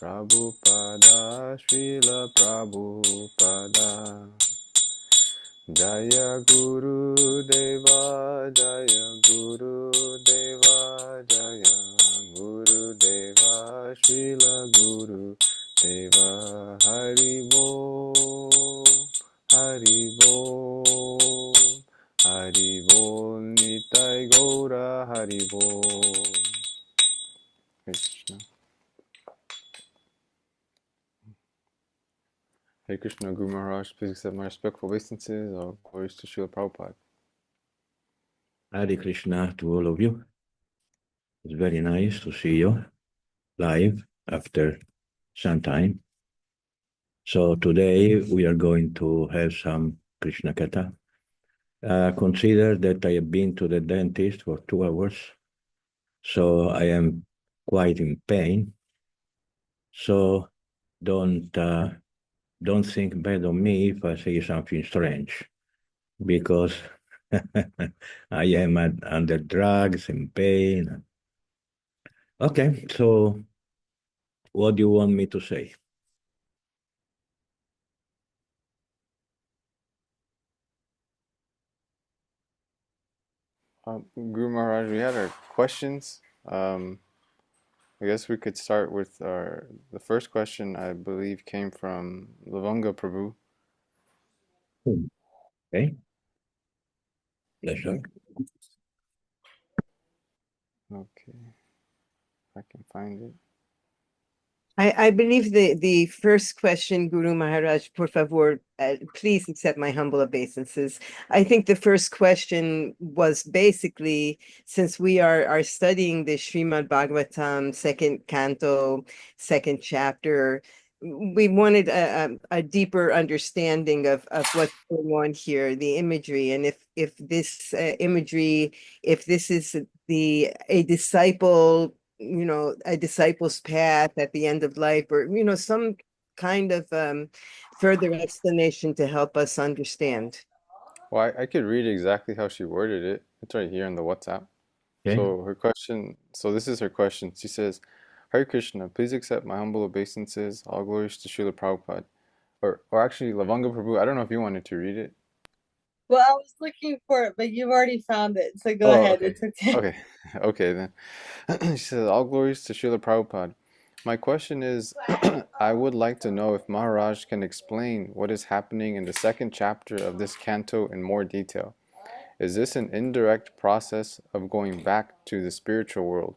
Prabhupada, Srila Prabhupada. Jaya Guru Deva, Jaya Guru Deva, Jaya Guru Deva, Srila Guru Deva. Hari Bol, Hari Bol, Hari Bol, Nitai Gaura, Hari Bol. Krishna. Hare Krishna, Guru Maharaj, please accept my respectful obeisances. All glories to Srila Prabhupada. Hare Krishna to all of you. It's very nice to see you live after some time. So today we are going to have some Krishna Katha. Consider that I have been to the dentist for 2 hours, so I am quite in pain. So don't think bad of me if I say something strange, because I am under drugs and pain. Okay, so what do you want me to say? Guru Maharaj, we had our questions. I guess we could start with the first question, I believe, came from Lavanga Prabhu. Okay. Pleasure. Okay, if I can find it. I believe the first question, Guru Maharaj, por favor, please accept my humble obeisances. I think the first question was basically, since we are studying the Srimad Bhagavatam, second canto, second chapter, we wanted a deeper understanding of what's going on here, the imagery, and if this imagery, if this is a disciple, a disciple's path at the end of life, or some kind of further explanation to help us understand. Well, I could read exactly how she worded it. It's right here in the WhatsApp. Okay. So her question, so this is her question. She says, Hare Krishna, please accept my humble obeisances. All glories to Srila Prabhupada. Or actually, Lavanga Prabhu, I don't know if you wanted to read it. Well, I was looking for it, but you've already found it, so go ahead. Okay. It's okay. Okay. Okay, then. She says, all glories to Srila Prabhupada. My question is, I would like to know if Maharaj can explain what is happening in the second chapter of this canto in more detail. Is this an indirect process of going back to the spiritual world?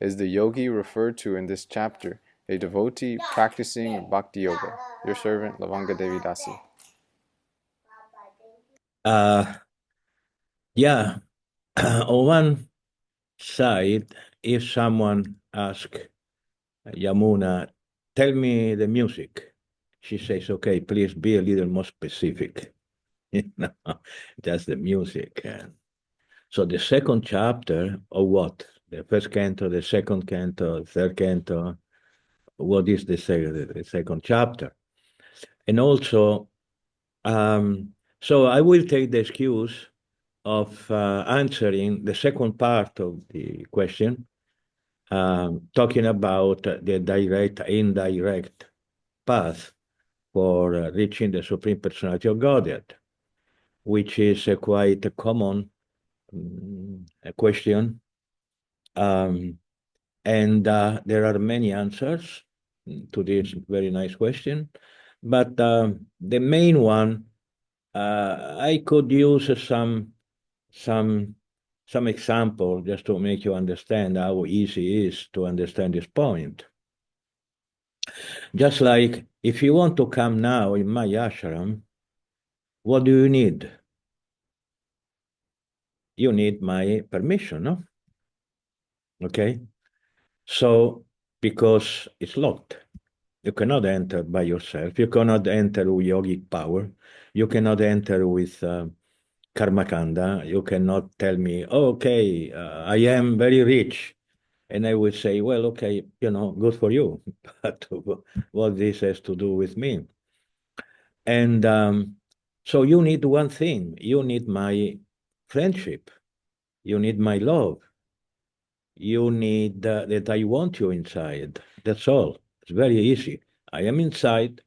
Is the yogi referred to in this chapter a devotee practicing bhakti yoga? Your servant, Lavanga Devi Dasi. Yeah, on one side, if someone asks Yamuna, tell me the music, she says, okay, please be a little more specific. Just the music. So the second chapter of what? The first canto, the second canto, third canto. What is the second chapter? And also, so I will take the excuse of answering the second part of the question, talking about the direct, indirect path for reaching the Supreme Personality of Godhead, which is quite a common question. And there are many answers to this very nice question. But the main one, I could use some example just to make you understand how easy it is to understand this point. Just like if you want to come now in my ashram, what do you need? You need my permission, no? Okay? So, because it's locked. You cannot enter by yourself. You cannot enter with yogic power. You cannot enter with karmakanda. You cannot tell me, oh, okay, I am very rich. And I would say, well, okay, good for you. But what this has to do with me? And so you need one thing. You need my friendship. You need my love. You need that I want you inside. That's all. It's very easy. I am inside.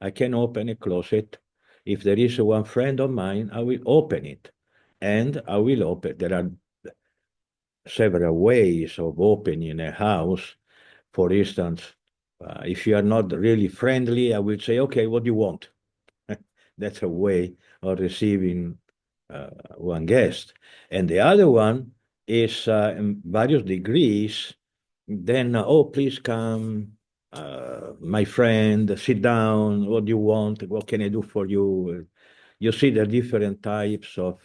I can open a closet. If there is one friend of mine, I will open it. And I will open. There are several ways of opening a house. For instance, if you are not really friendly, I will say, okay, what do you want? That's a way of receiving one guest. And the other one is in various degrees. Then, oh, please come, my friend, sit down. What do you want? What can I do for you? You see the different types of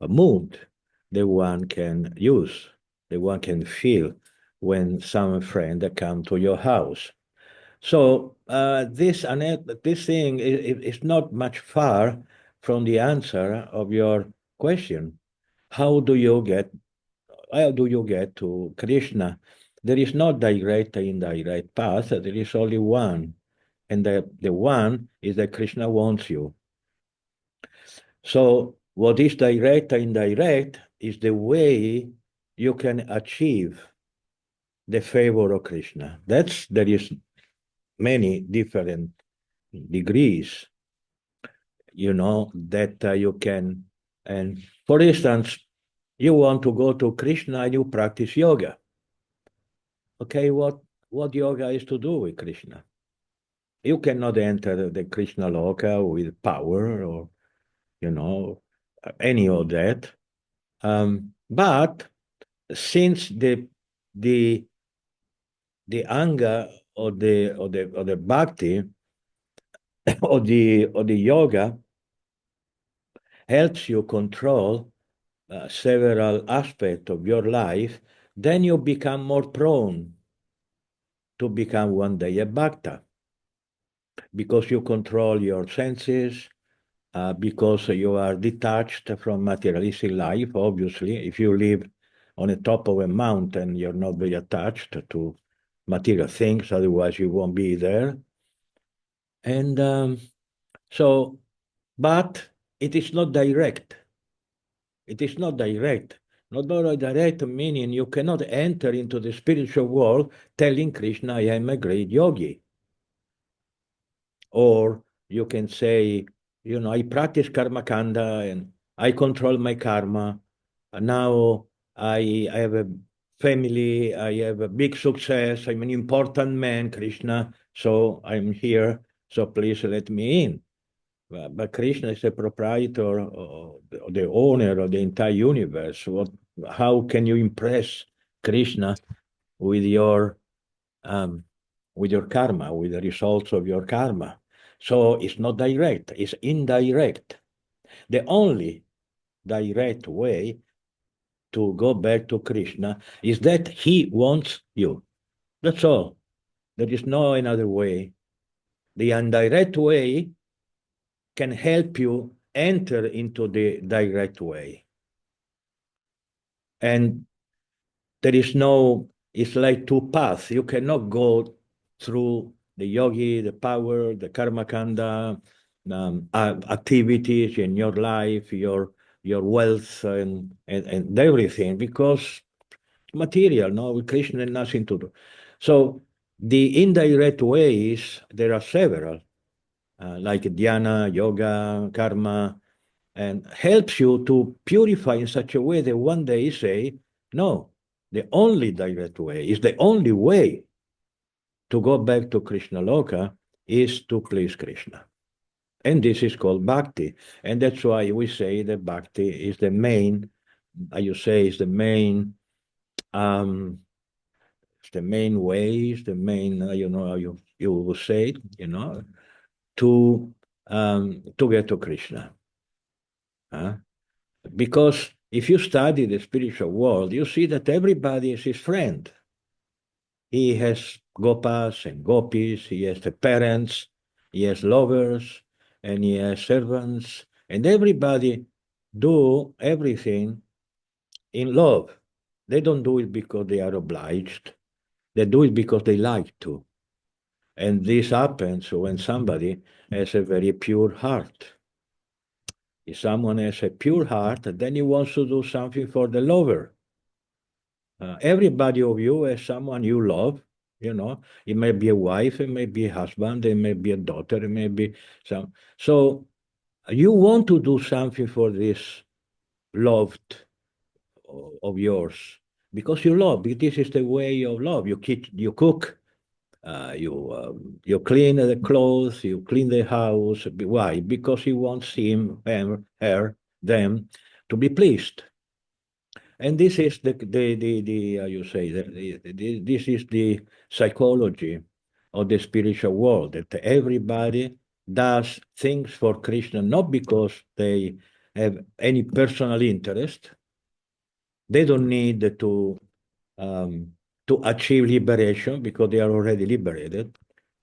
mood the one can use, the one can feel when some friend come to your house. So this thing is not much far from the answer of your question. How do you get how do you get to Krishna? There is no direct and indirect path. There is only one, and the one is that Krishna wants you. So what is direct and indirect is the way you can achieve the favor of Krishna. There is many different degrees, that you can. And for instance, you want to go to Krishna and you practice yoga. Okay, what yoga is to do with Krishna? You cannot enter the Krishna loka with power or any of that. But since the anga or the bhakti or the yoga helps you control several aspects of your life, then you become more prone to become one day a bhakta because you control your senses, because you are detached from materialistic life. Obviously, if you live on the top of a mountain, you're not very attached to material things, otherwise you won't be there. And but it is not direct. It is not direct. Not very direct, meaning you cannot enter into the spiritual world telling Krishna, I am a great yogi. Or you can say, I practice karma kanda and I control my karma. Now I have a family, I have a big success, I'm an important man, Krishna, so I'm here, so please let me in. But Krishna is the proprietor or the owner of the entire universe. How can you impress Krishna with your karma, with the results of your karma? So it's not direct, it's indirect. The only direct way to go back to Krishna is that he wants you. That's all. There is no another way. The indirect way can help you enter into the direct way. And there is it's like two paths. You cannot go through the yogi, the power, the karma kanda, activities in your life, your wealth and everything, because material, no, with Krishna nothing to do. So the indirect ways, there are several, like dhyana, yoga, karma, and helps you to purify in such a way that one day you say, no, the only direct way is the only way to go back to Krishna Loka is to please Krishna. And this is called bhakti. And that's why we say that bhakti is the main, you say, is the main, it's the main way, is the main, you will say it, to get to Krishna. Because if you study the spiritual world, you see that everybody is his friend. He has gopas and gopis, he has the parents, he has lovers, and he has servants, and everybody do everything in love. They don't do it because they are obliged. They do it because they like to. And this happens when somebody has a very pure heart. If someone has a pure heart, then he wants to do something for the lover. Everybody of you is someone you love. It may be a wife, it may be a husband, it may be a daughter, it may be some. So you want to do something for this loved of yours because you love. This is the way of love. You cook, you clean the clothes, you clean the house. Why? Because you want him, her, them to be pleased. And this is the you say this is the psychology of the spiritual world, that everybody does things for Krishna not because they have any personal interest. They don't need to achieve liberation because they are already liberated.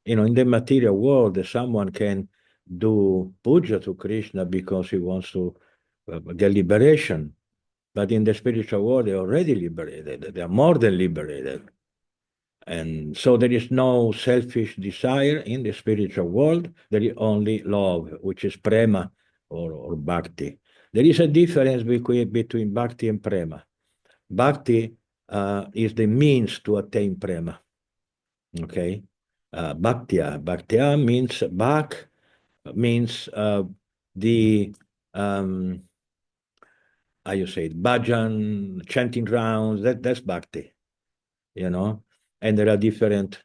In the material world, someone can do puja to Krishna because he wants to get liberation. But in the spiritual world, they're already liberated. They are more than liberated. And so there is no selfish desire in the spiritual world. There is only love, which is prema or bhakti. There is a difference between bhakti and prema. Bhakti is the means to attain prema. Okay? Bhaktya. Bhaktya means bhak, means the how you say it, bhajan, chanting rounds, that's bhakti, and there are different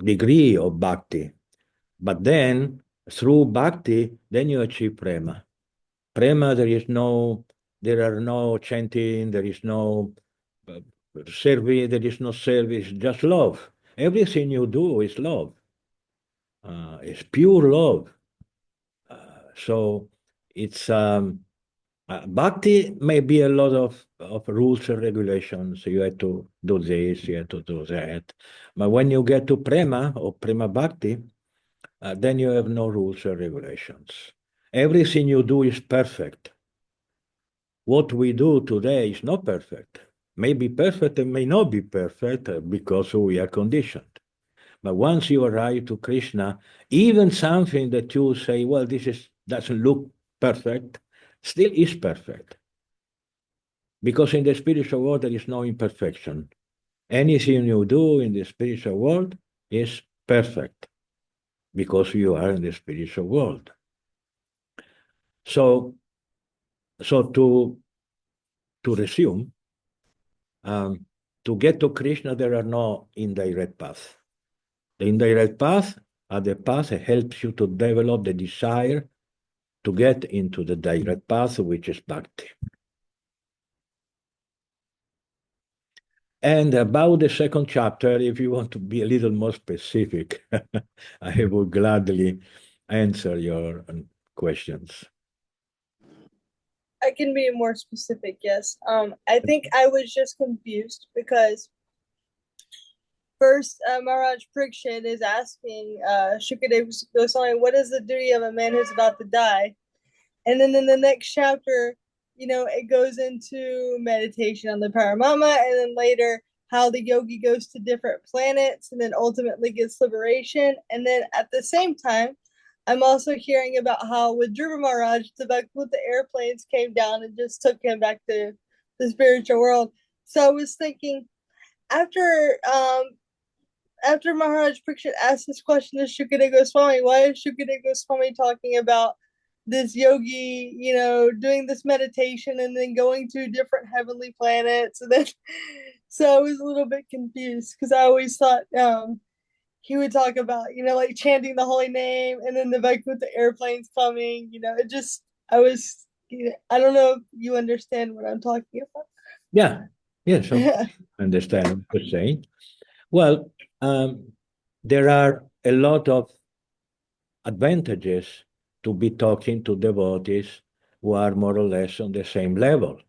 degree of bhakti. But then, through bhakti, then you achieve prema. Prema, there are no chanting, there is no service, there is no service, just love. Everything you do is love. It's pure love. So it's bhakti may be a lot of rules and regulations. You have to do this, you have to do that. But when you get to prema or prema bhakti, then you have no rules or regulations. Everything you do is perfect. What we do today is not perfect. May be perfect and may not be perfect because we are conditioned. But once you arrive to Krishna, even something that you say, well, doesn't look perfect, still is perfect. Because in the spiritual world, there is no imperfection. Anything you do in the spiritual world is perfect because you are in the spiritual world. So to resume, to get to Krishna, there are no indirect paths. The indirect path are the path that helps you to develop the desire to get into the direct path, which is bhakti. And about the second chapter, if you want to be a little more specific, I will gladly answer your questions. I can be more specific, yes. I think I was just confused because first Maharaj Parikshit is asking Shukadeva Goswami, what is the duty of a man who's about to die? And then in the next chapter, it goes into meditation on the Paramama, and then later how the yogi goes to different planets and then ultimately gets liberation. And then at the same time, I'm also hearing about how with Dhruva Maharaj, the airplanes came down and just took him back to the spiritual world. So I was thinking, after Maharaj Parikshit asked this question to Shukadeva Goswami, why is Shukadeva Goswami talking about this yogi, doing this meditation and then going to different heavenly planets? And then, so I was a little bit confused because I always thought he would talk about, like chanting the holy name and then the Vaikuntha airplanes coming, I don't know if you understand what I'm talking about. Yeah, so I understand what you're saying. Well, there are a lot of advantages to be talking to devotees who are more or less on the same level,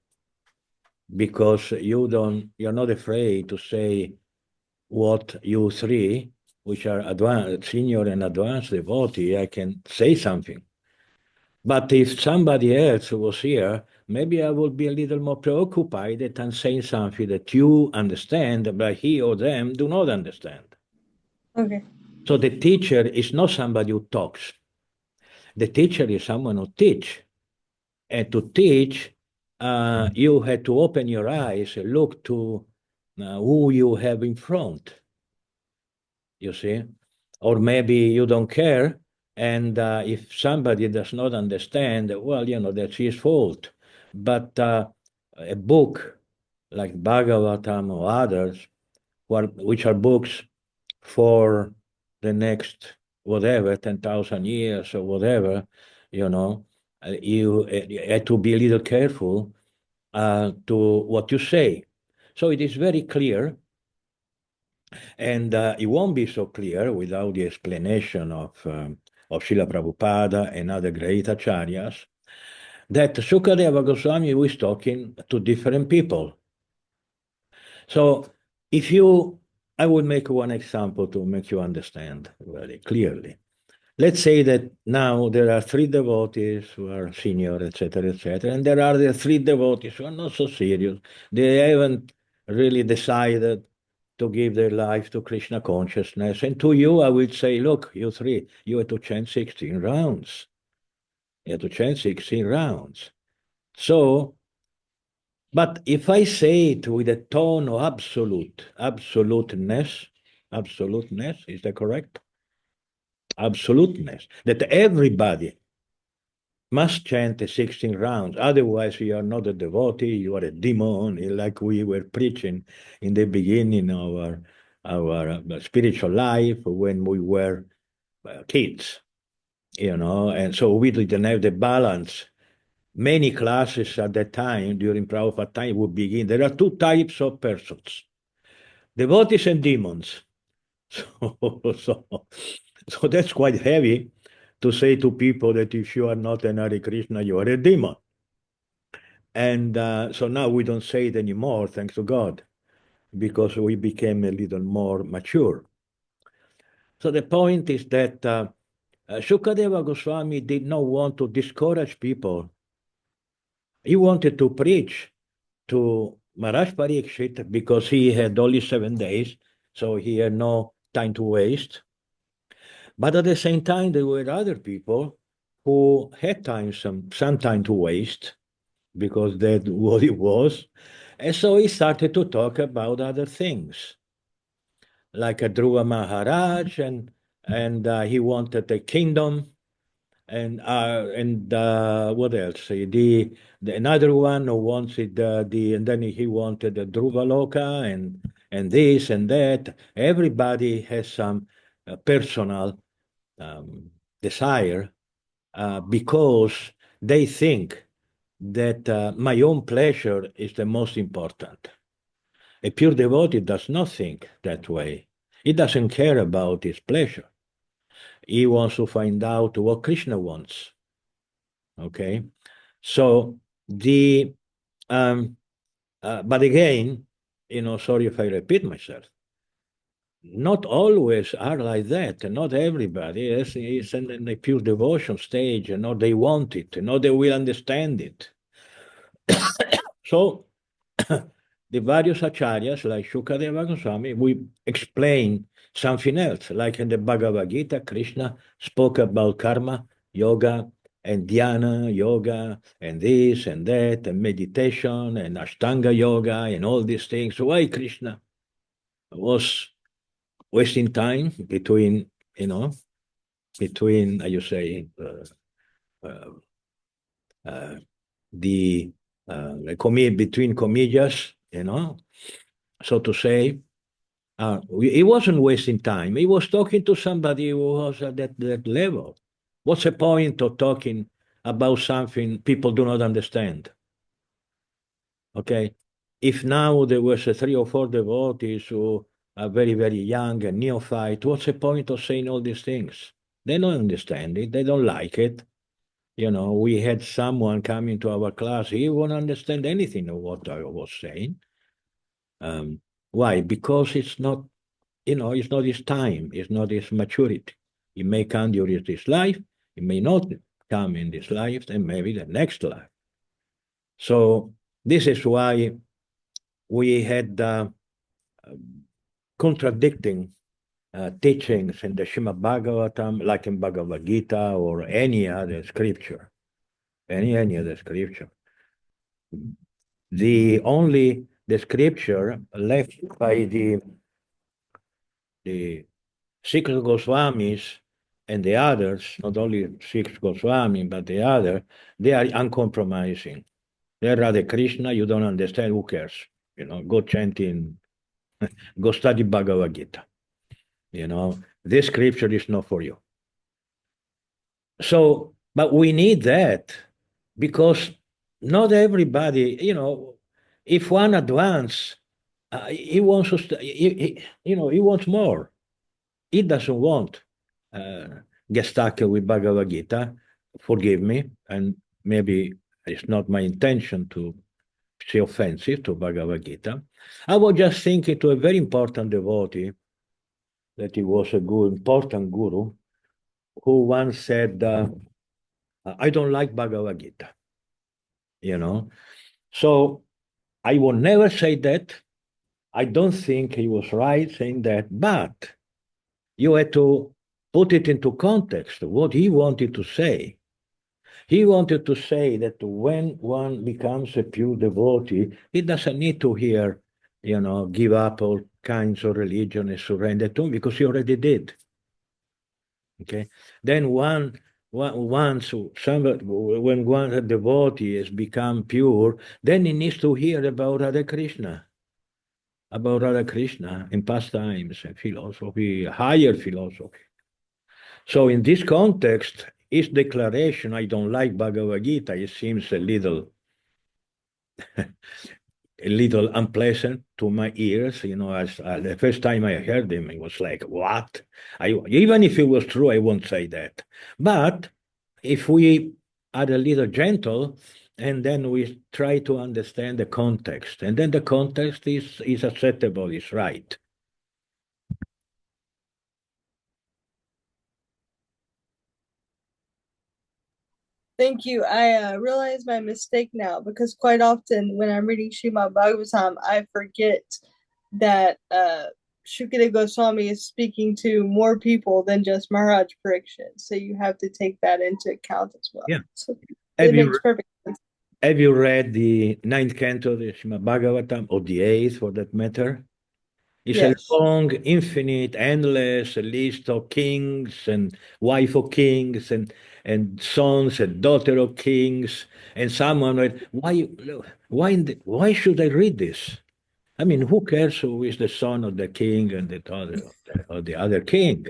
because you're not afraid to say what you three, which are advanced, senior and advanced devotee, I can say something. But if somebody else was here, maybe I would be a little more preoccupied than saying something that you understand, but he or them do not understand. Okay. So the teacher is not somebody who talks. The teacher is someone who teaches. And to teach you had to open your eyes and look to who you have in front, you see? Or maybe you don't care, and if somebody does not understand, well, that's his fault. But a book like Bhagavatam or others, which are books for the next whatever 10,000 years or whatever, you had to be a little careful to what you say. So it is very clear, and it won't be so clear without the explanation of Srila Prabhupada and other great acharyas, that Sukadeva Goswami was talking to different people. So I would make one example to make you understand very clearly. Let's say that now there are three devotees who are senior, etc., and there are the three devotees who are not so serious. They haven't really decided to give their life to Krishna consciousness. And to you, I would say, look, you three, you have to chant 16 rounds. You have to chant 16 rounds. So, but if I say it with a tone of absoluteness, is that correct? Absoluteness, that everybody must chant the 16 rounds. Otherwise, you are not a devotee, you are a demon, like we were preaching in the beginning of our spiritual life when we were kids, and so we didn't have the balance. Many classes at that time, during Prabhupada time, would begin. There are two types of persons, devotees and demons. So that's quite heavy to say to people that if you are not an Hare Krishna, you are a demon. And so now we don't say it anymore, thanks to God, because we became a little more mature. So the point is that Shukadeva Goswami did not want to discourage people. He wanted to preach to Maharaj Parikshit because he had only 7 days, so he had no time to waste. But at the same time, there were other people who had some time to waste because that's what it was. And so he started to talk about other things, like a Dhruva Maharaj, and he wanted a kingdom, and what else? Another one who wanted and then he wanted the Dhruva Loka and this and that. Everybody has some personal desire because they think that my own pleasure is the most important. A pure devotee does not think that way. He doesn't care about his pleasure. He wants to find out what Krishna wants. Okay? So but again, sorry if I repeat myself, not always are like that. Not everybody is in the pure devotion stage, they want it, they will understand it. So the various acharyas like Shukadeva Goswami, we explain something else. Like in the Bhagavad Gita, Krishna spoke about karma, yoga, and dhyana yoga, and this and that, and meditation, and Ashtanga yoga, and all these things. Why Krishna was wasting time between, you say, between comillas, so to say. He wasn't wasting time. He was talking to somebody who was at that level. What's the point of talking about something people do not understand? Okay, if now there was 3 or 4 devotees who are very, very young and neophyte, what's the point of saying all these things? They don't understand it. They don't like it. We had someone come into our class. He won't understand anything of what I was saying. Why? Because it's not, it's not his time. It's not his maturity. It may come during this life. It may not come in this life, and maybe the next life. So this is why we had contradicting teachings in the Srimad Bhagavatam, like in Bhagavad Gita or any other scripture. Any other scripture. the scripture left by the six Goswamis and the others, not only six Goswami, but the other, they are uncompromising. They're Radha Krishna, you don't understand, who cares? Go chanting, go study Bhagavad Gita. This scripture is not for you. So, but we need that because not everybody, if one advance, he wants to, he wants more. He doesn't want uh, get stuck with Bhagavad Gita. Forgive me, and maybe it's not my intention to say offensive to Bhagavad Gita. I was just thinking to a very important devotee that he was a good, important guru who once said, I don't like Bhagavad Gita, So I will never say that. I don't think he was right saying that, but you had to put it into context, what he wanted to say. He wanted to say that when one becomes a pure devotee, he doesn't need to hear, give up all kinds of religion and surrender to him because he already did. Okay. Then once when one devotee has become pure, then he needs to hear about Radha Krishna, in pastimes and philosophy, higher philosophy. So in this context, his declaration, I don't like Bhagavad Gita, it seems a little unpleasant to my ears. As the first time I heard him, it was like, what? Even if it was true, I won't say that. But if we are a little gentle, and then we try to understand the context, and then the context is acceptable, is right. Thank you. I realize my mistake now because quite often when I'm reading Srimad Bhagavatam, I forget that Shukadeva Goswami is speaking to more people than just Maharaj Parikshit. So you have to take that into account as well. Yeah. So Have it you makes perfect sense. Have you read the ninth canto of the Srimad Bhagavatam, or the eighth for that matter? It's Yes. a long, infinite, endless list of kings and wife of kings and sons and daughter of kings. And someone read, why should I read this? I mean, who cares who is the son of the king and the daughter of the other king?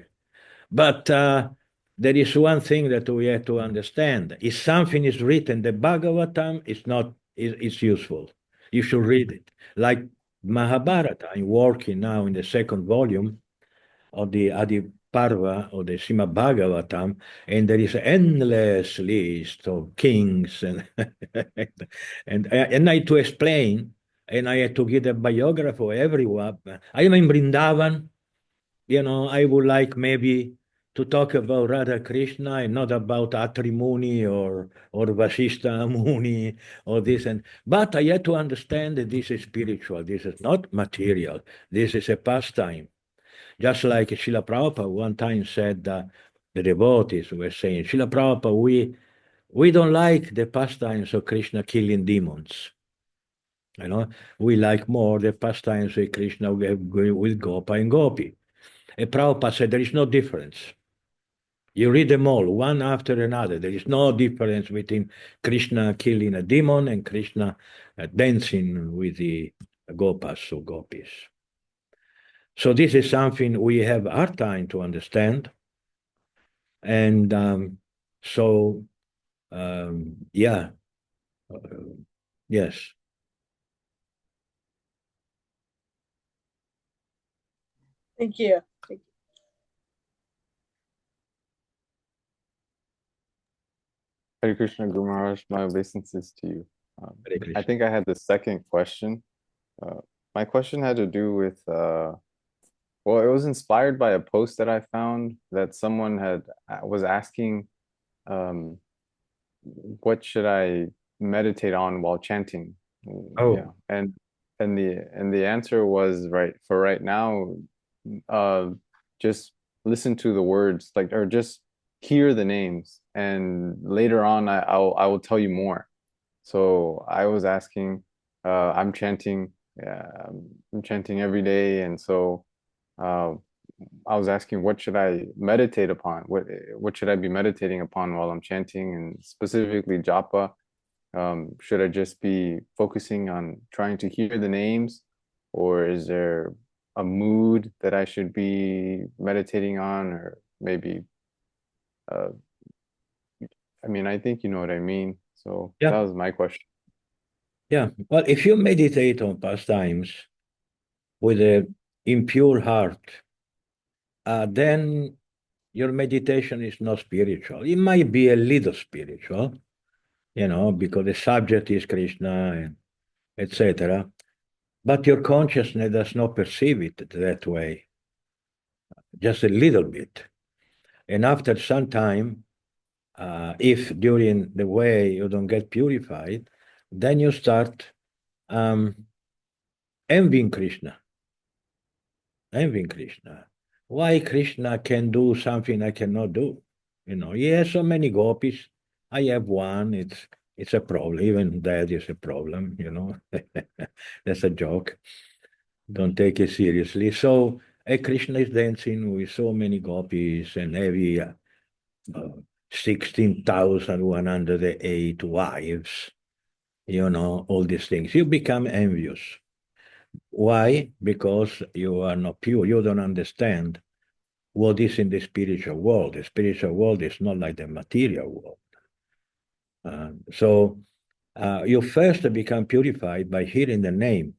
But there is one thing that we have to understand. If something is written, the Bhagavatam is not is useful. You should read it. Like Mahabharata, I'm working now in the second volume of the Adi Parva or the Srimad Bhagavatam, and there is an endless list of kings and I had to explain, and I had to give a biography of everyone. I am in Vrindavan. I would like maybe to talk about Radha Krishna and not about Atri Muni or Vasishta Muni or this. But I had to understand that this is spiritual. This is not material. This is a pastime. Just like Srila Prabhupada one time said, the devotees were saying, Srila Prabhupada, we don't like the pastimes of Krishna killing demons. We like more the pastimes of Krishna with Gopa and Gopi. And Prabhupada said there is no difference. You read them all, one after another. There is no difference between Krishna killing a demon and Krishna dancing with the gopas or gopis. So this is something we have a hard time to understand. And yeah, yes. Thank you. Thank you. Hare Krishna, Guru Maharaj, my obeisances to you. Hare I Krishna. think I had the second question. My question had to do with, well, it was inspired by a post that I found that someone was asking, um, what should I meditate on while chanting? Oh. Yeah, and the answer was right now, just listen to the words, or just hear the names, and later on I will tell you more. So I was asking, I'm chanting, I'm chanting every day, and so uh, I was asking, what should I meditate upon? What should I be meditating upon while I'm chanting, and specifically japa? Should I just be focusing on trying to hear the names, or is there a mood that I should be meditating on, or maybe, uh, I mean, I think you know what I mean. So Yeah, that was my question. yeah. Well, if you meditate on pastimes with a impure heart, then your meditation is not spiritual. It might be a little spiritual, because the subject is Krishna and etc. But your consciousness does not perceive it that way, just a little bit. And after some time, if during the way you don't get purified, then you start um, envying Krishna, envying Krishna. Why Krishna can do something I cannot do? He has so many gopis. I have one. It's a problem. Even that is a problem. That's a joke. Don't take it seriously. So Krishna is dancing with so many gopis and every 16,108 wives, all these things. You become envious. Why? Because you are not pure. You don't understand what is in the spiritual world. The spiritual world is not like the material world. So you first become purified by hearing the name.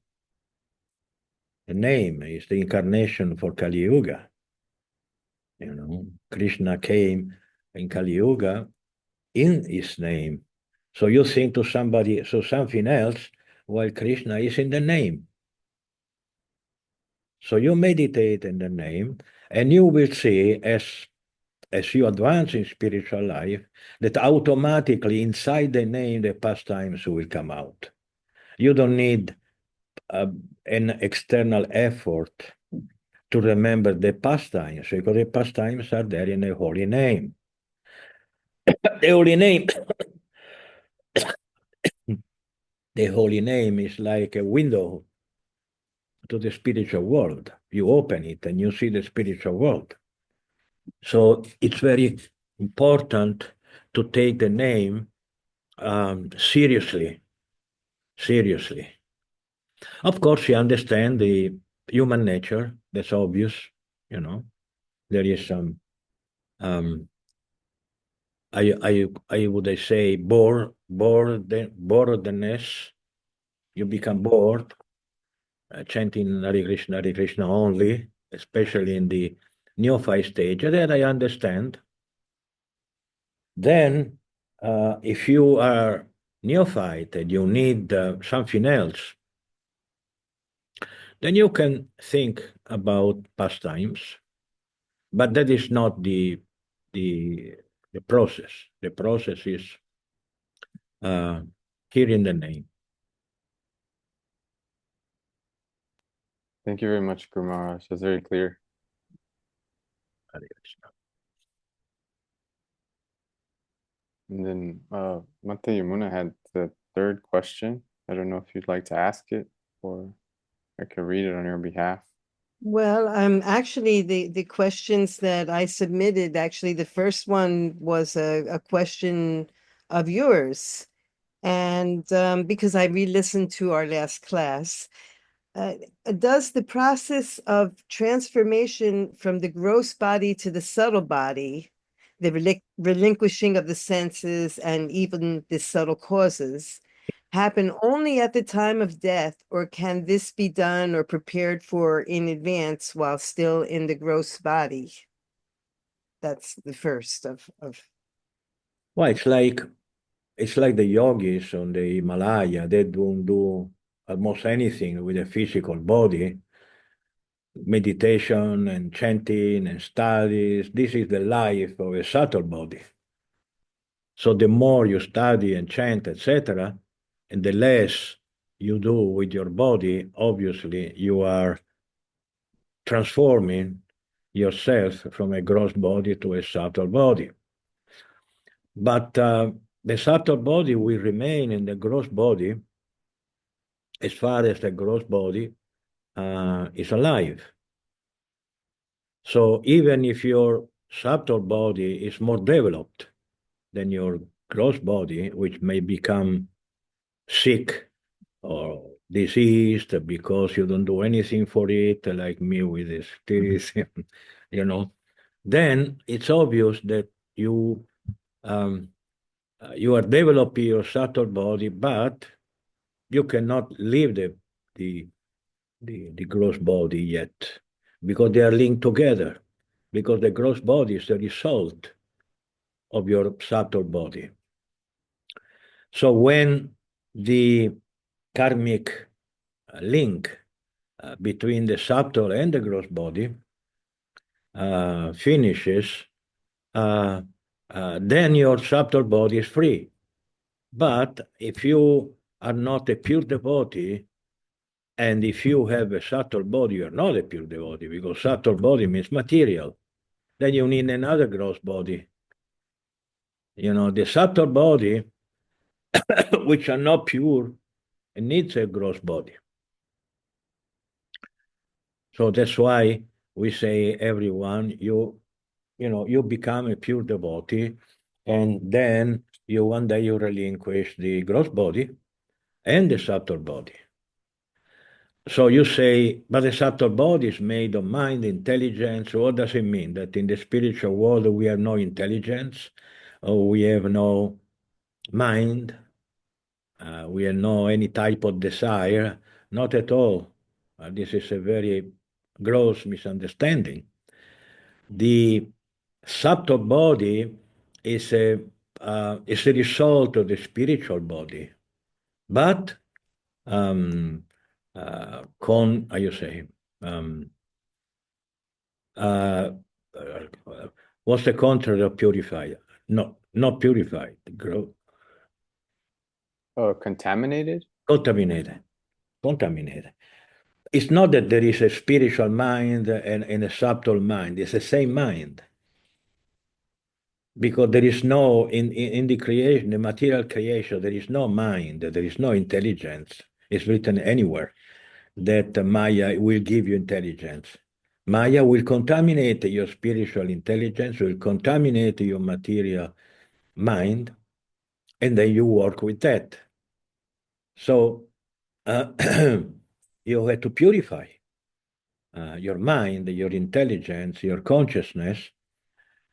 The name is the incarnation for Kali Yuga. Krishna came in Kali Yuga in his name. So you think to something else while Krishna is in the name. So you meditate in the name, and you will see as you advance in spiritual life that automatically inside the name the pastimes will come out. You don't need an external effort to remember the pastimes, because the pastimes are there in the holy name. The holy name, the holy name is like a window to the spiritual world. You open it and you see the spiritual world. So it's very important to take the name seriously. Seriously. Of course, you understand the human nature. That's obvious. There is some um, I would say boredness. You become bored chanting Hare Krishna only, especially in the neophyte stage. That I understand. Then, if you are neophyte and you need something else, then you can think about pastimes, but that is not the the process. The process is uh, hearing the name. Thank you very much, Guru Maharaj. That's very clear. Hare Krishna. And then Mata Yamuna had the third question. I don't know if you'd like to ask it, or I could read it on your behalf. Well, actually the questions that I submitted, actually the first one was a question of yours. And because I re-listened to our last class, does the process of transformation from the gross body to the subtle body, the relinquishing of the senses and even the subtle causes, happen only at the time of death, or can this be done or prepared for in advance while still in the gross body? That's the first of Well, it's like the yogis on the Himalaya. They don't do almost anything with the physical body. Meditation and chanting and studies. This is the life of a subtle body. So the more you study and chant, etc., and the less you do with your body, obviously you are transforming yourself from a gross body to a subtle body. But the subtle body will remain in the gross body as far as the gross body is alive. So even if your subtle body is more developed than your gross body, which may become sick or diseased because you don't do anything for it, like me with this spiritism, then it's obvious that um, you are developing your subtle body, but you cannot leave the gross body yet because they are linked together. Because the gross body is the result of your subtle body. So when the karmic link between the subtle and the gross body finishes, then your subtle body is free. But if you are not a pure devotee, and if you have a subtle body, you're not a pure devotee, because subtle body means material. Then you need another gross body. The subtle body, which are not pure, needs a gross body. So that's why we say everyone, you become a pure devotee, and then one day you relinquish the gross body and the subtle body. So you say, but the subtle body is made of mind, intelligence. What does it mean? That in the spiritual world we have no intelligence, or we have no mind, we have no any type of desire? Not at all. This is a very gross misunderstanding. The subtle body is a result of the spiritual body, but how you say, uh, what's the contrary of purified? No, not purified. Contaminated? Contaminated. Contaminated. It's not that there is a spiritual mind and a subtle mind. It's the same mind. Because there is no, in the creation, the material creation, there is no mind, there is no intelligence. It's written anywhere that Maya will give you intelligence. Maya will contaminate your spiritual intelligence, will contaminate your material mind, and then you work with that. So you have to purify your mind, your intelligence, your consciousness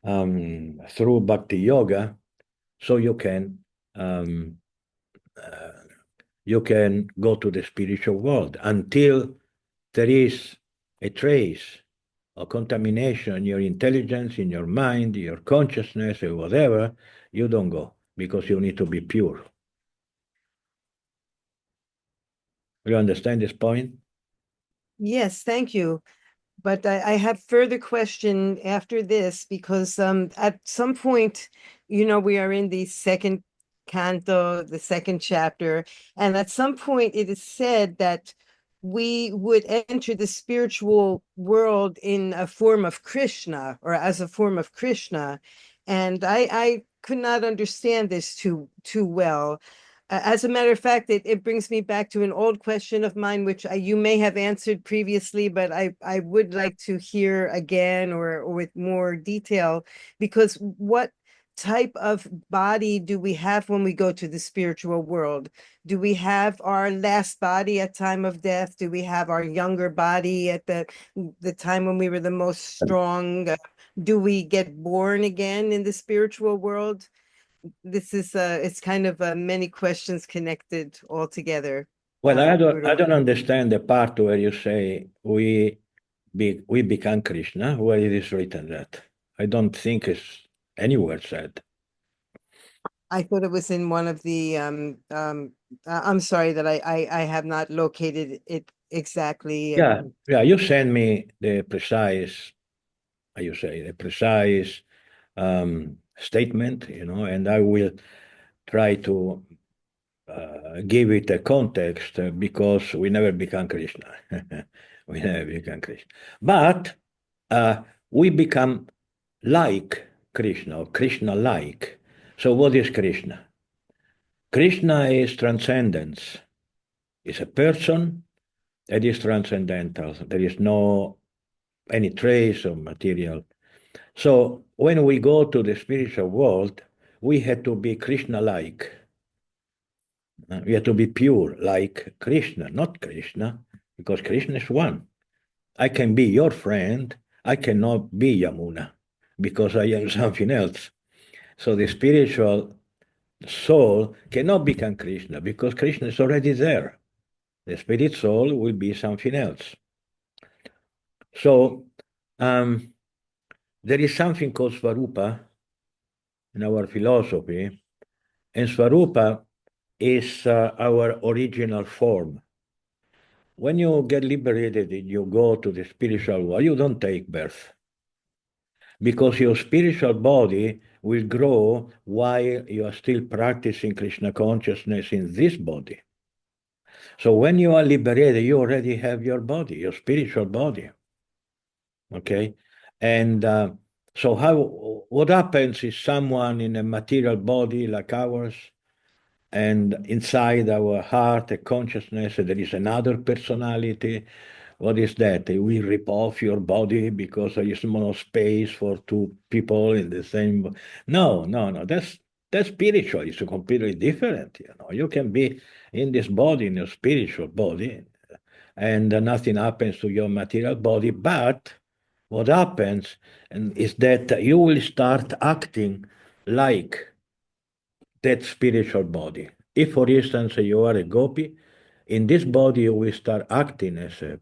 through bhakti yoga, so you can go to the spiritual world. Until there is a trace of contamination in your intelligence, in your mind, your consciousness, or whatever, you don't go, because you need to be pure. You understand this point? Yes, thank you. But I have further question after this, because at some point, we are in the second canto, the second chapter, and at some point it is said that we would enter the spiritual world in a form of Krishna, or as a form of Krishna. And I could not understand this too well. As a matter of fact, it brings me back to an old question of mine, which you may have answered previously, but I would like to hear again, or with more detail, because what type of body do we have when we go to the spiritual world? Do we have our last body at time of death? Do we have our younger body at the time when we were the most strong? Do we get born again in the spiritual world? This is it's kind of many questions connected all together. Well, I Guru. don't understand the part where you say we become Krishna, where it is written that. I don't think it's anywhere said. I thought it was in one of the I'm sorry that I have not located it exactly. Yeah, you send me the precise, how you say, the precise statement, and I will try to give it a context, because we never become Krishna. We never become Krishna. But we become like Krishna, or Krishna like. So what is Krishna? Krishna is transcendence. Is a person that is transcendental. There is no any trace of material. So when we go to the spiritual world, we have to be Krishna-like. We have to be pure, like Krishna, not Krishna, because Krishna is one. I can be your friend. I cannot be Yamuna because I am something else. So the spiritual soul cannot become Krishna because Krishna is already there. The spirit soul will be something else. So there is something called Svarupa in our philosophy, and Svarupa is our original form. When you get liberated and you go to the spiritual world, you don't take birth because your spiritual body will grow while you are still practicing Krishna consciousness in this body. So when you are liberated, you already have your body, your spiritual body. Okay? And so what happens is someone in a material body like ours, and inside our heart, a consciousness, there is another personality. What is that? We rip off your body because there is no space for two people in the same. No. That's spiritual. It's completely different. You can be in this body, in your spiritual body, and nothing happens to your material body. But what happens is that you will start acting like that spiritual body. If, for instance, you are a gopi, in this body you will start acting as a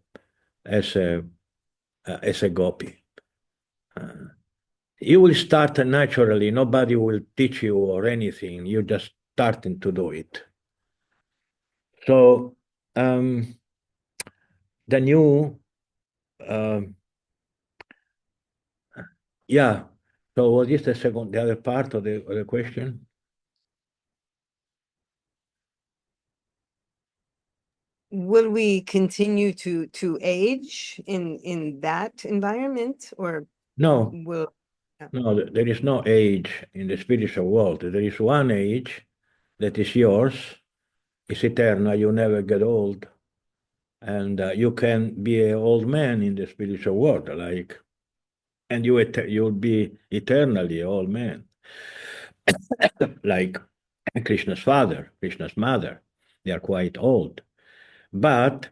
as a gopi. You will start naturally. Nobody will teach you or anything. You're just starting to do it. So the new, yeah. So what is the other part of the question? Will we continue to age in that environment, or No, will? no, there is no age in the spiritual world. There is one age that is yours. It's eternal. You never get old. And you can be an old man in the spiritual world, and you'll be eternally old man, like Krishna's father, Krishna's mother. They are quite old. But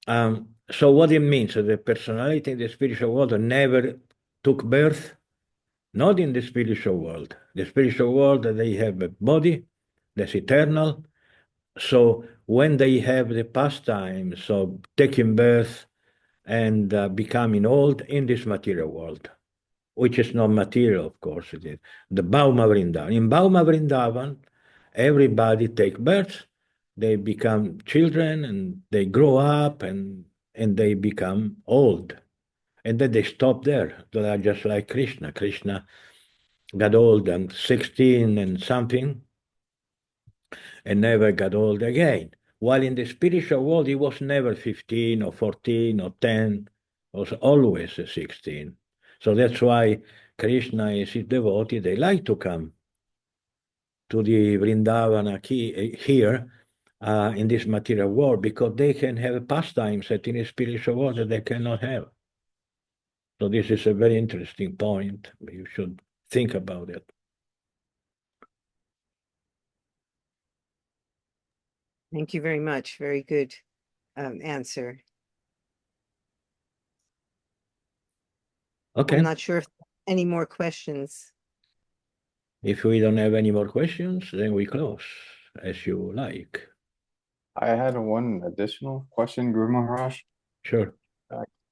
so what it means, the personality in the spiritual world never took birth, not in the spiritual world. The spiritual world, they have a body that's eternal. So when they have the pastimes of taking birth and becoming old in this material world, which is not material, of course, it is. The Bauma Vrindavan. In Bauma Vrindavan, everybody take birth, they become children, and they grow up, and they become old. And then they stop there. They are just like Krishna. Krishna got old and 16 and something, and never got old again. While in the spiritual world, he was never 15 or 14 or 10, was always 16. So that's why Krishna and his devotee, they like to come to the Vrindavana here in this material world because they can have pastimes that in the spiritual world that they cannot have. So this is a very interesting point. You should think about it. Thank you very much. Very good answer. Okay. I'm not sure if any more questions. If we don't have any more questions, then we close as you like. I had one additional question, Guru Maharaj. Sure.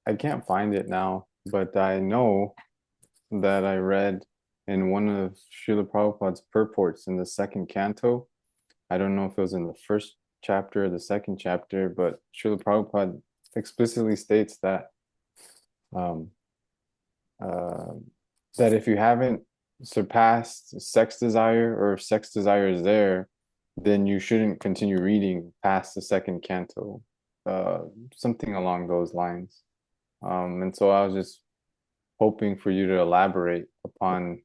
I can't find it now, but I know that I read in one of Srila Prabhupada's purports in the second canto. I don't know if it was in the first chapter or the second chapter, but Srila Prabhupada explicitly states that that if you haven't surpassed sex desire, or if sex desire is there, then you shouldn't continue reading past the second canto, something along those lines. And so I was just hoping for you to elaborate upon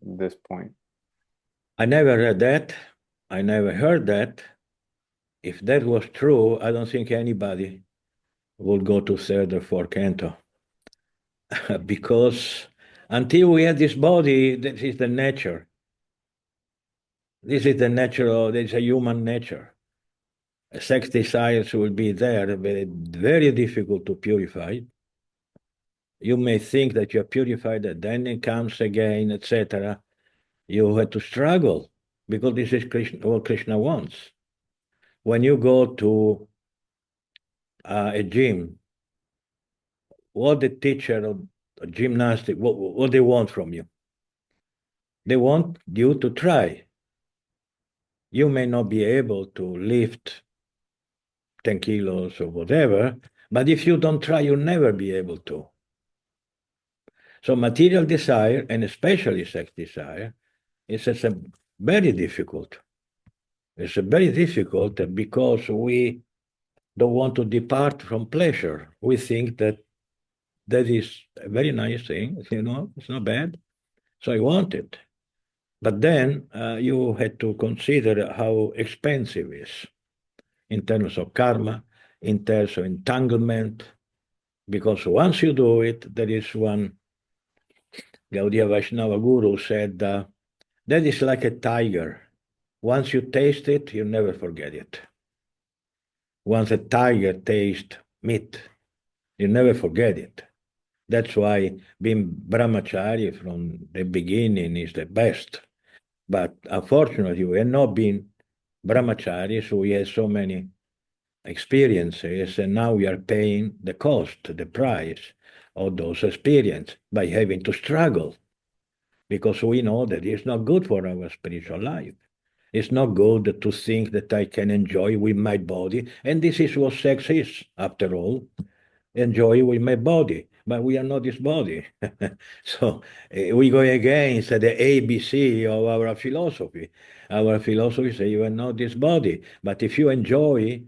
this point. I never read that. I never heard that. If that was true, I don't think anybody would go to third or fourth canto. Because until we have this body, this is the nature. This is the natural, this is a human nature. Sex desires will be there, but very difficult to purify. You may think that you're purified, and then it comes again, etc. You have to struggle because this is Krishna, what Krishna wants. When you go to a gym, what the teacher of gymnastics, what they want from you? They want you to try. You may not be able to lift 10 kilos or whatever, but if you don't try, you'll never be able to. So material desire, and especially sex desire, is very difficult. It's very difficult because we don't want to depart from pleasure. We think that is a very nice thing, it's not bad. So I want it. But then you had to consider how expensive it is in terms of karma, in terms of entanglement, because once you do it, there is one Gaudiya Vaishnava guru said, that is like a tiger. Once you taste it, you never forget it. Once a tiger tastes meat, you never forget it. That's why being brahmachari from the beginning is the best. But unfortunately, we have not been brahmachari, so we have so many experiences, and now we are paying the cost, the price of those experiences by having to struggle, because we know that it's not good for our spiritual life. It's not good to think that I can enjoy with my body, and this is what sex is, after all. Enjoy with my body, but we are not this body. So we go against the ABC of our philosophy. Our philosophy says you are not this body, but if you enjoy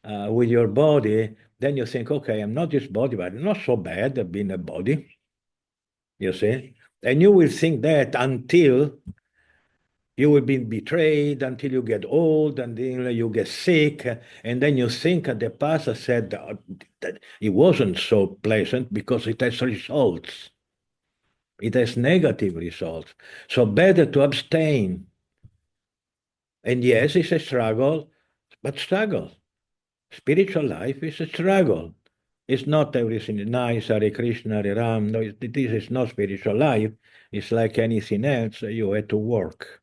with your body, then you think, okay, I'm not this body, but it's not so bad being a body, you see? And you will think that until you will be betrayed, until you get old, until you get sick, and then you think the past said that it wasn't so pleasant because it has results. It has negative results. So better to abstain. And yes, it's a struggle, but struggle. Spiritual life is a struggle. It's not everything nice, Hare Krishna, Hare Ram. No, this is not spiritual life. It's like anything else. You have to work.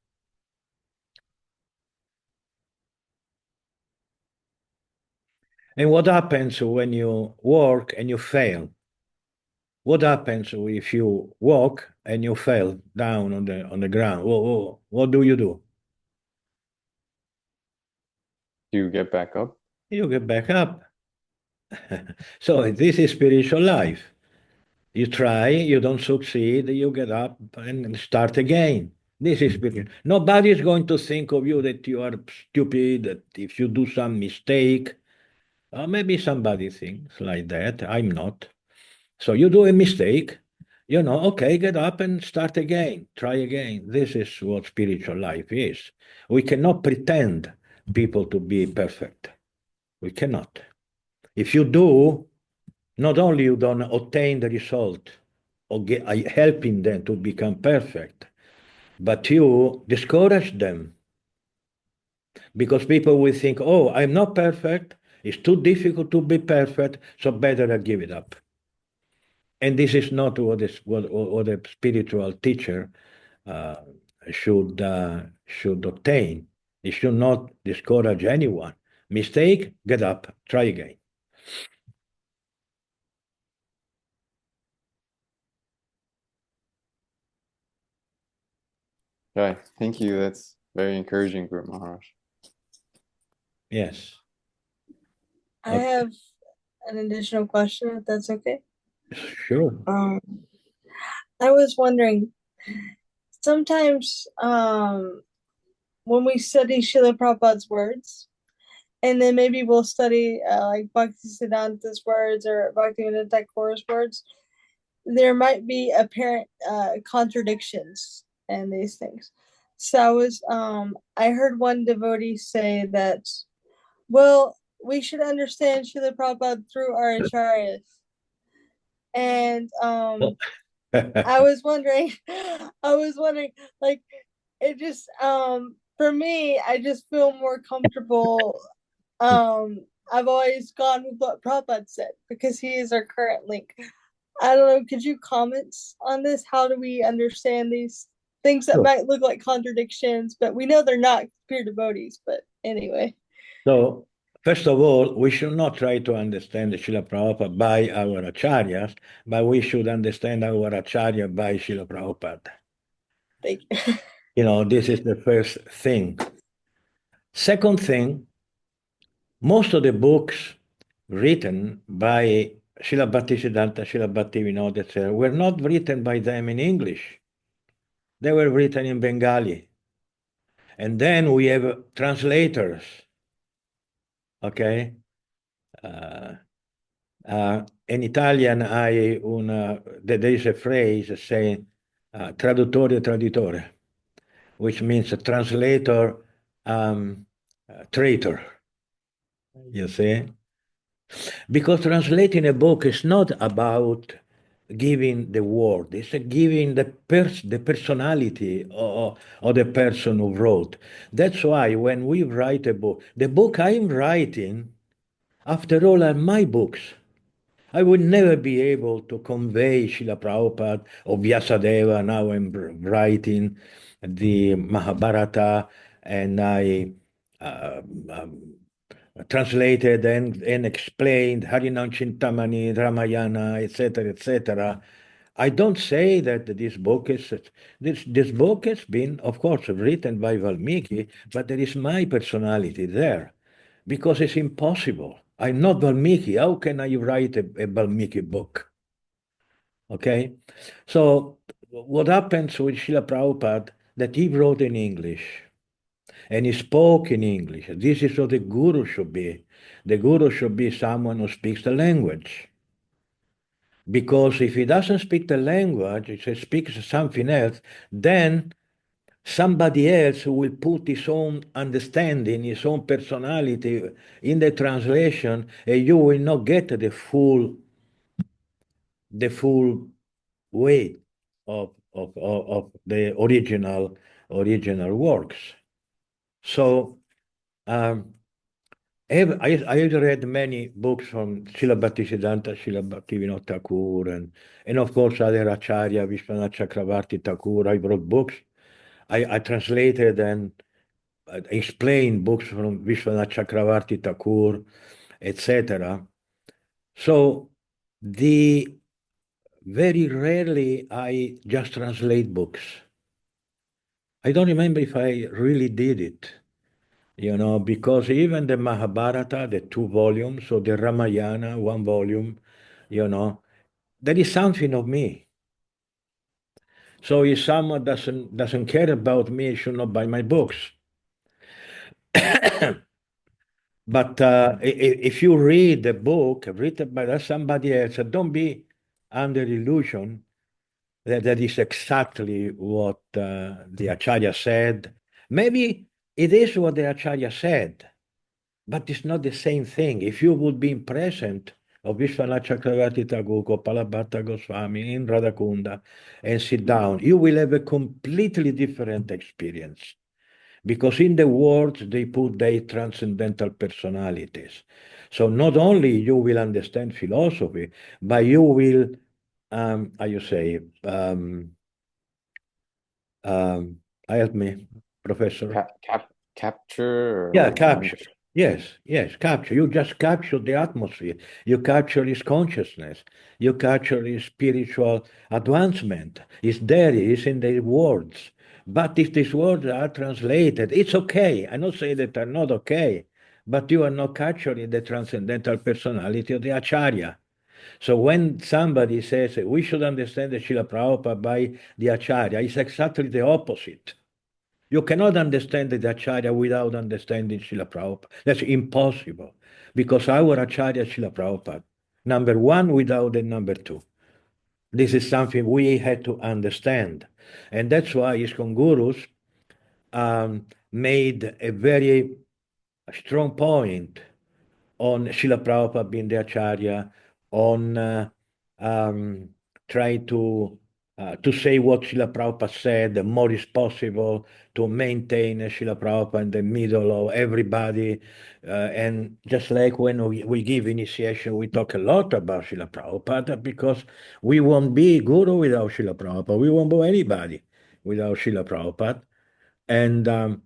And what happens when you work and you fail? What happens if you walk and you fell down on the ground? What do? Do you get back up? You get back up. So this is spiritual life. You try, you don't succeed, you get up and start again. This is spiritual. Nobody is going to think of you that you are stupid, that if you do some mistake, maybe somebody thinks like that. I'm not. So you do a mistake, okay, get up and start again, try again. This is what spiritual life is. We cannot pretend people to be perfect. We cannot. If you do, not only you don't obtain the result of helping them to become perfect, but you discourage them. Because people will think, oh, I'm not perfect, it's too difficult to be perfect, so better I give it up. And this is not what a spiritual teacher uh, should obtain. He should not discourage anyone. Mistake, get up, try again. Right. Thank you. That's very encouraging, Guru Maharaj. Yes. I have an additional question, if that's okay. Sure. I was wondering, sometimes when we study Srila Prabhupada's words, and then maybe we'll study like Bhaktisiddhanta's words or Bhaktivinoda Thakur's words, there might be apparent contradictions in these things. So I heard one devotee say that, well, we should understand Srila Prabhupada through our acharyas. And I was wondering, like, it just for me, I just feel more comfortable. I've always gone with what Prabhupada said because he is our current link. I don't know, could you comment on this? How do we understand these things that So, might look like contradictions, but we know they're not pure devotees, but anyway. so first of all, we should not try to understand Srila Prabhupada by our acharyas, but we should understand our acharya by Srila Prabhupada. Thank you. You know, this is the first thing. Second thing, most of the books written by Srila Bhaktisiddhanta, Srila Bhaktivinoda, etc., were not written by them in English. They were written in Bengali. And then we have translators. Okay? In Italian there is a phrase saying traduttore traditore, which means a translator, traitor. You see? Because translating a book is not about giving the word, it's giving the personality of the person who wrote. That's why when we write a book, the book I'm writing, after all, are my books. I would never be able to convey Srila Prabhupada or Vyasadeva. Now I'm writing the Mahabharata, and I translated and explained Harinam Chintamani, Ramayana, etc., etc. I don't say that this book has been, of course, written by Valmiki, but there is my personality there, because it's impossible. I'm not Valmiki. How can I write a Valmiki book? Okay, so what happens with Srila Prabhupada, that he wrote in English and he spoke in English. This is what the guru should be. The guru should be someone who speaks the language. Because if he doesn't speak the language, if he speaks something else, then somebody else will put his own understanding, his own personality in the translation, and you will not get the full weight of the original works. So I read many books from Srila Bhaktisiddhanta, Srila Bhaktivinoda Thakur, and of course other Acharya, Vishwanath Chakravarti Thakur. I wrote books. I translated and explained books from Vishwanath Chakravarti Thakur, etc. So very rarely I just translate books. I don't remember if I really did it. Because even the Mahabharata, the 2 volumes, or the Ramayana, 1 volume, there is something of me. So if someone doesn't care about me, he should not buy my books. But if you read the book written by somebody else, don't be under illusion that is exactly what the Acharya said. Maybe it is what the Acharya said, but it's not the same thing. If you would be present of Vishwanath Chakravarti Thakur, Gopalabhatta Goswami in Radhakunda and sit down, you will have a completely different experience. Because in the words, they put their transcendental personalities. So not only you will understand philosophy, but you will, how you say, help me, Professor. Capture Yeah, or capture. Yes, capture. You just capture the atmosphere. You capture his consciousness. You capture his spiritual advancement. It's there, it's in the words. But if these words are translated, it's okay. I not say that they're not okay, but you are not capturing the transcendental personality of the Acharya. So when somebody says we should understand the Srila Prabhupada by the Acharya, it's exactly the opposite. You cannot understand the Acharya without understanding Srila Prabhupada. That's impossible, because our Acharya is Srila Prabhupada. Number 1 without the number 2. This is something we had to understand. And that's why ISKCON gurus made a very strong point on Srila Prabhupada being the Acharya, on um, trying to say what Srila Prabhupada said, the more is possible to maintain Srila Prabhupada in the middle of everybody. And just like when we give initiation, we talk a lot about Srila Prabhupada because we won't be Guru without Srila Prabhupada. We won't be anybody without Srila Prabhupada. And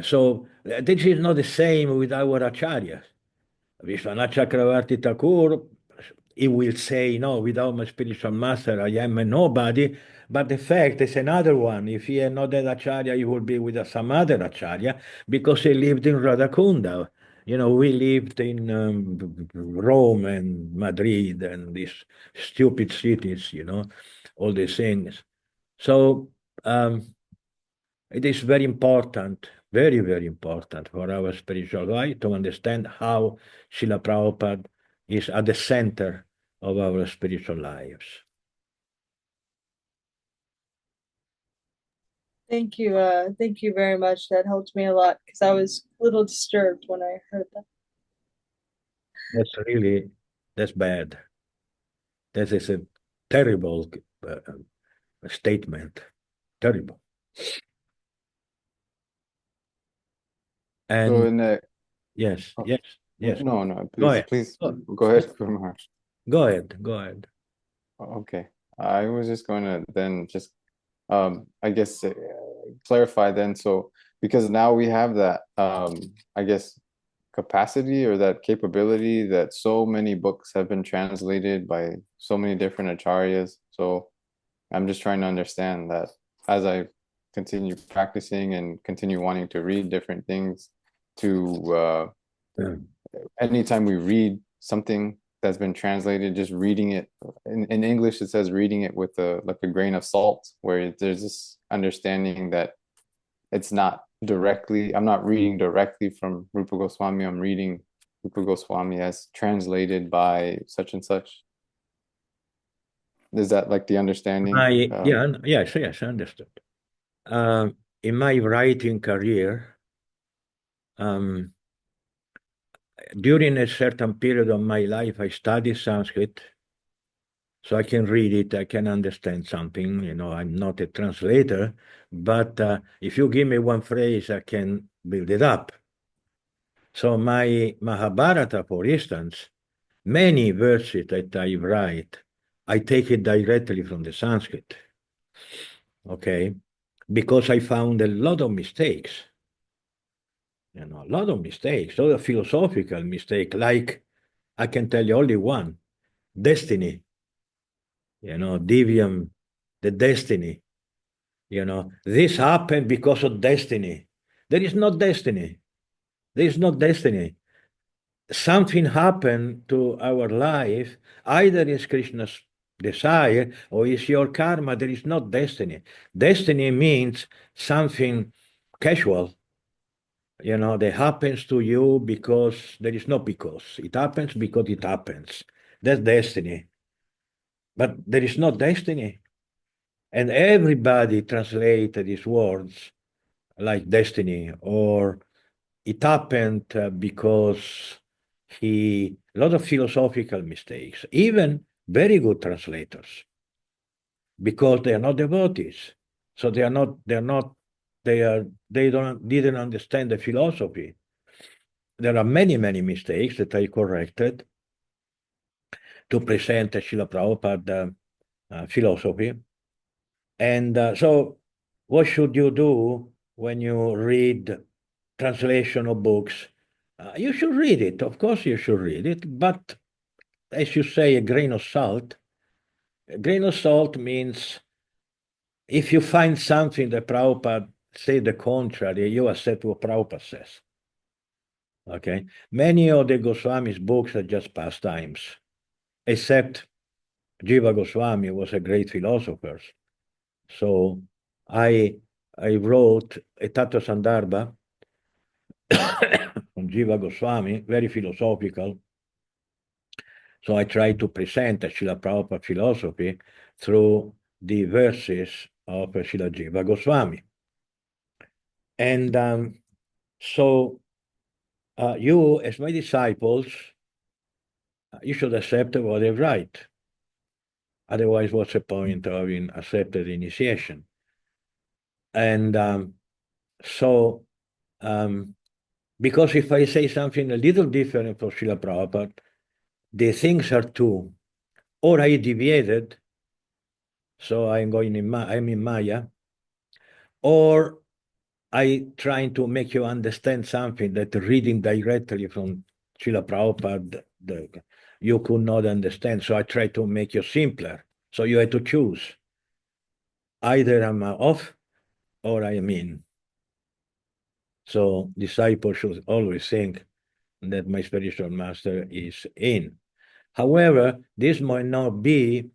so this is not the same with our Acharyas. Vishwanath Chakravarti Thakur, he will say, no, without my spiritual master, I am a nobody. But the fact is another one. If he had not that Acharya, he would be with some other Acharya because he lived in Radhakunda. You know, we lived in Rome and Madrid and these stupid cities, you know, all these things. So it is very important, very, very important for our spiritual life to understand how Srila Prabhupada is at the center of our spiritual lives. Thank you. Thank you very much. That helped me a lot because I was a little disturbed when I heard that. That's bad. That is a terrible statement. Terrible. And So in the yes, oh, yes, yes. no, Go please, ahead. please go ahead, Guru Maharaj. Go ahead. Go ahead. Okay, I was just going to then just I guess clarify then. So because now we have that I guess capacity or that capability that so many books have been translated by so many different acharyas. So I'm just trying to understand that as I continue practicing and continue wanting to read different things, to anytime we read something that's been translated, just reading it in English, it says reading it with a like a grain of salt, where there's this understanding that it's not directly, I'm not reading directly from Rupa Goswami, I'm reading Rupa Goswami as translated by such and such. Is that like the understanding? Yes, I understood. In my writing career, during a certain period of my life, I studied Sanskrit, so I can read it, I can understand something. You know, I'm not a translator, but if you give me one phrase, I can build it up. So my Mahabharata, for instance, many verses that I write, I take it directly from the Sanskrit. Okay, because I found a lot of mistakes. You know, a lot of mistakes, a lot of philosophical mistakes. Like I can tell you only one: destiny. You know, divyam, the destiny. You know, this happened because of destiny. There is no destiny. There is no destiny. Something happened to our life, either is Krishna's desire or is your karma. There is no destiny. Destiny means something casual, you know, that happens to you because there is no because. It happens because it happens. That's destiny. But there is no destiny. And everybody translated these words like destiny, or it happened because a lot of philosophical mistakes, even very good translators, because they are not devotees. So didn't understand the philosophy. There are many, many mistakes that I corrected to present Srila Prabhupada philosophy. And so what should you do when you read translation of books? You should read it. Of course you should read it. But as you say, a grain of salt. A grain of salt means if you find something that Prabhupada say the contrary, you accept what Prabhupada says. Okay? Many of the Goswami's books are just pastimes, except Jiva Goswami was a great philosopher. So I wrote a Tattva Sandarbha on Jiva Goswami, very philosophical. So I try to present Srila Prabhupada philosophy through the verses of Srila Jiva Goswami. And so you, as my disciples, you should accept what is right. Otherwise, what's the point of having accepted initiation? And so, because if I say something a little different for Srila Prabhupada, the things are two. Or I deviated, so I'm in Maya, or I trying to make you understand something that reading directly from Srila Prabhupada, you could not understand. So I try to make you simpler. So you had to choose. Either I'm off or I am in. So disciples should always think that my spiritual master is in. However, this might not be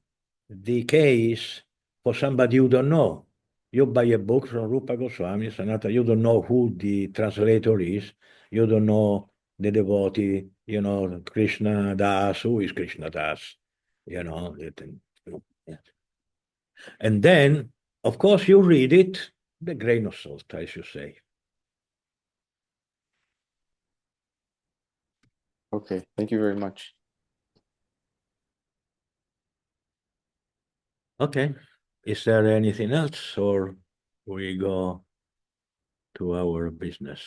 the case for somebody you don't know. You buy a book from Rupa Goswami, Sanatana, you don't know who the translator is, you don't know the devotee, Krishna Das, who is Krishna Das, and then, of course, you read it, the grain of salt, I should say. Okay, thank you very much. Okay. Is there anything else, or we go to our business?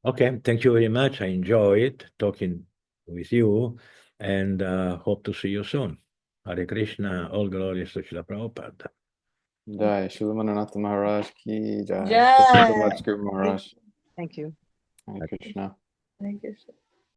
Okay, thank you very much. I enjoyed talking with you, and hope to see you soon. Hare Krishna, all glories to Srila Prabhupada. Jai, Srila Manonatha Maharaj ki jai. Thank you so Jai. much, Guru Maharaj. Thank you. Hare Krishna. Thank you.